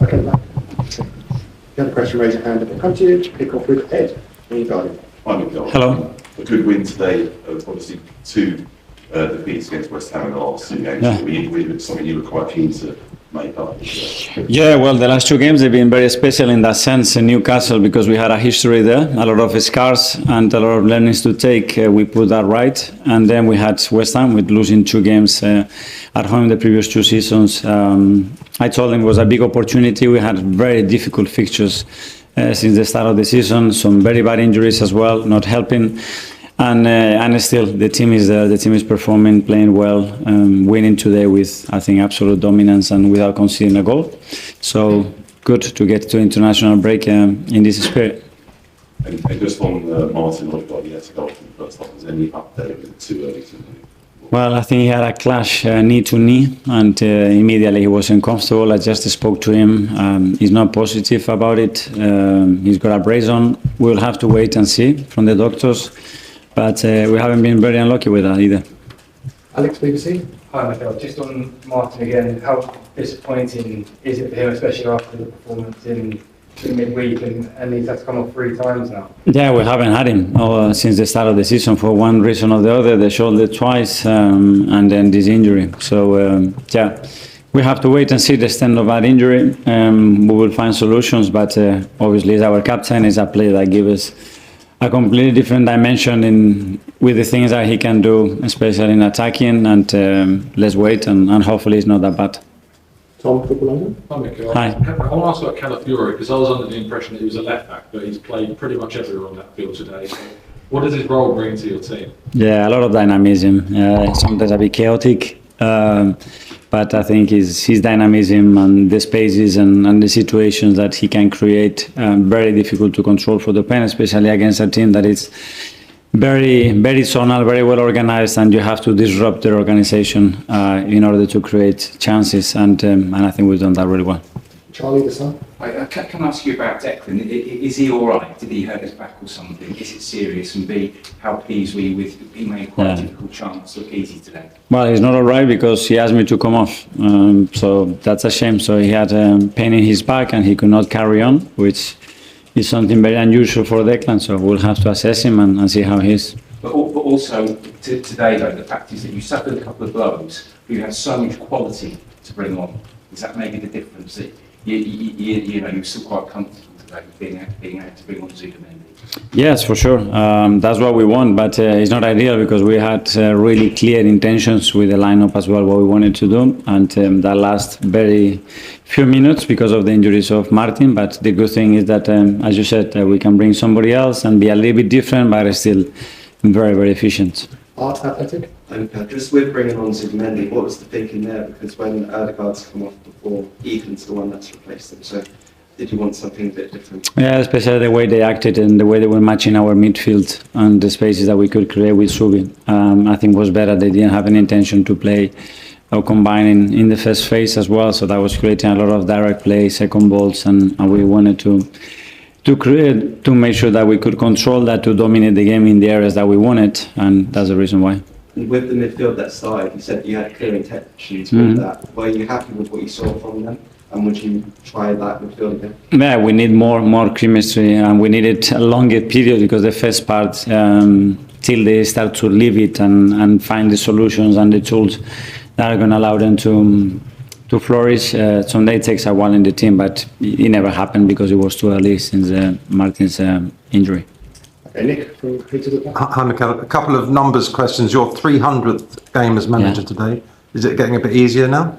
Okay, Matt. If you have a question, raise your hand. If it comes to you, kick off with Ed. There you go. Hi, Miguel. Hello. A good win today, obviously two defeats against West Ham in the last two games. Yeah. Something you were quite keen to make up. Yeah, well, the last two games have been very special in that sense in Newcastle because we had a history there, a lot of scars and a lot of learnings to take. We put that right. And then we had West Ham with losing two games at home the previous two seasons. I told them it was a big opportunity. We had very difficult fixtures since the start of the season, some very bad injuries as well, not helping. And still, the team is there. The team is performing, playing well, winning today with, I think, absolute dominance and without conceding a goal. So good to get to international break in this spirit. And just on Martin Odegaard, he had to go off in the first half. Was there any update? Was it too early to know? Well, I think he had a clash knee to knee, and immediately he was uncomfortable. I just spoke to him. He's not positive about it. He's got a brace on. We'll have to wait and see from the doctors. But we haven't been very unlucky with that either. Alex, BBC. Hi, Michael. Just on Martin again, how disappointing is it for him, especially after the performance in midweek, and he's had to come off 3 times now? Yeah, we haven't had him since the start of the season for one reason or the other. The shoulder twice, and then this injury. So, yeah, we have to wait and see the extent of that injury. We will find solutions, but obviously he's our captain. He's a player that gives us a completely different dimension with the things that he can do, especially in attacking. And let's wait, and hopefully it's not that bad. Tom, Football London. Hi, Mikael. Hi. I want to ask about Calafiori because I was under the impression that he was a left back, but he's played pretty much everywhere on that field today. So what does his role bring to your team? Yeah, a lot of dynamism. Sometimes a bit chaotic, but I think his dynamism and the spaces and the situations that he can create very difficult to control for the pen, especially against a team that is very, very zonal, very well organized, and you have to disrupt their organization in order to create chances. And I think we've done that really well. Charlie, the Sun. Can I ask you about Declan? Is he all right? Did he hurt his back or something? Is it serious? And B, how pleased were you with he made quite a difficult chance look easy today? Well, he's not all right because he asked me to come off. So that's a shame. So he had pain in his back and he could not carry on, which is something very unusual for Declan. So we'll have to assess him and see how he is. But also, today, though, the fact is that you suffered a couple of blows, but you had so much quality to bring on. Is that maybe the difference? That you're still quite comfortable today being able to bring on Zubimendi? Yes, for sure. That's what we want, but it's not ideal because we had really clear intentions with the lineup as well, what we wanted to do, and that last very few minutes because of the injuries of Martin. But the good thing is that, as you said, we can bring somebody else and be a little bit different, but still very, very efficient. Art Athletic. And just with bringing on Zubimendi, what was the thinking there? Because when Odegaard's come off before, Ethan's the one that's replaced him. So did you want something a bit different? Yeah, especially the way they acted and the way they were matching our midfield and the spaces that we could create with Zubi. I think was better. They didn't have any intention to play or combine in the first phase as well. So that was creating a lot of direct play, second balls, and we wanted to create, to make sure that we could control that, to dominate the game in the areas that we wanted, and that's the reason why. And with the midfield that started, you said you had clear intentions with that. Were you happy with what you saw from them? And would you try that midfield again? Yeah, we need more chemistry, and we needed a longer period because the first part, till they start to live it and find the solutions and the tools that are going to allow them to flourish. Someday takes a while in the team, but it never happened because it was too early since Martin's injury. Okay, Nick from Peter the Hi, Mikael. A couple of numbers questions. Your 300th game as manager today. Is it getting a bit easier now?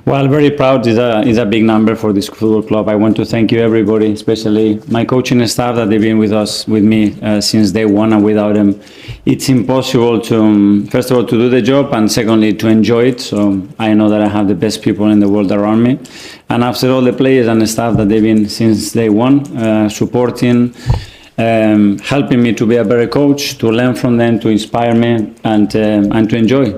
Well, very proud. Is a big number for this football club. I want to thank you, everybody, especially my coaching staff that they've been with me since day one, and without them, it's impossible to, first of all, to do the job, and secondly, to enjoy it. So I know that I have the best people in the world around me, and after all, the players and the staff that they've been since day one, supporting, helping me to be a better coach, to learn from them, to inspire me, and to enjoy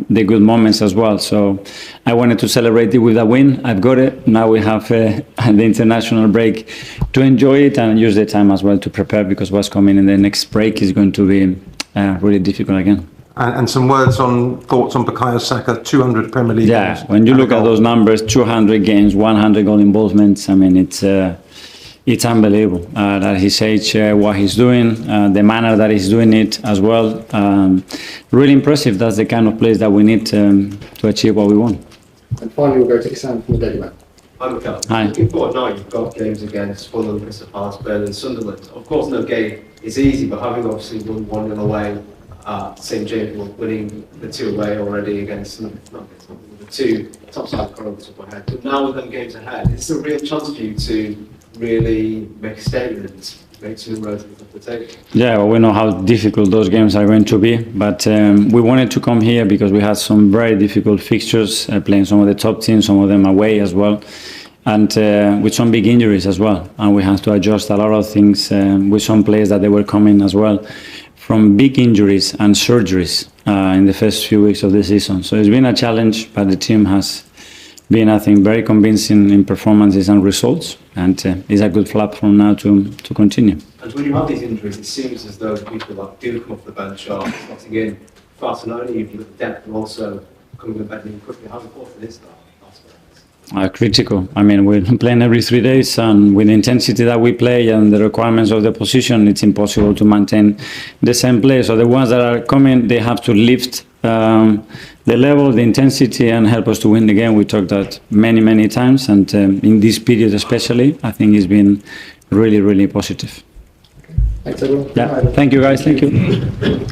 the good moments as well. So I wanted to celebrate it with a win. I've got it. Now we have the international break to enjoy it and use the time as well to prepare, because what's coming in the next break is going to be really difficult again. And some words on thoughts on Bukayo Saka, 200 Premier League Yeah, games. when you and a look at goal. those numbers, 200 games, 100 goal involvements, I mean, it's unbelievable at his age, what he's doing, the manner that he's doing it as well. Really impressive. That's the kind of place that we need to achieve what we want. And finally, we'll go to Isan from the Daily Mail. Hi, Mikael. Hi. Looking forward now, you've got games against Fulham, Crystal Palace, Burnley and Sunderland. Of course, no game is easy, but having obviously won 1-0 away at St James, winning the 2 away already against, not against the 2 top side columns up ahead. But now with them games ahead, it's a real chance for you to really make a statement, make some inroads off the table. Yeah, well, we know how difficult those games are going to be, but we wanted to come here because we had some very difficult fixtures, playing some of the top teams, some of them away as well, and with some big injuries as well. And we had to adjust a lot of things with some players that they were coming as well from big injuries and surgeries in the first few weeks of the season. So it's been a challenge, but the team has been, I think, very convincing in performances and results, and it's a good platform now to continue. And when you have these injuries, it seems as though people that do come off the bench are slotting in far too early. You've got the depth and also coming to bed quickly. How important is that aspect? Critical. I mean, we're playing every 3 days, and with the intensity that we play and the requirements of the position, it's impossible to maintain the same play. So the ones that are coming, they have to lift the level, the intensity, and help us to win the game. We talked that many times, and in this period especially, I think it's been really positive. Thanks, everyone. Yeah. Thank you, guys. Thank you.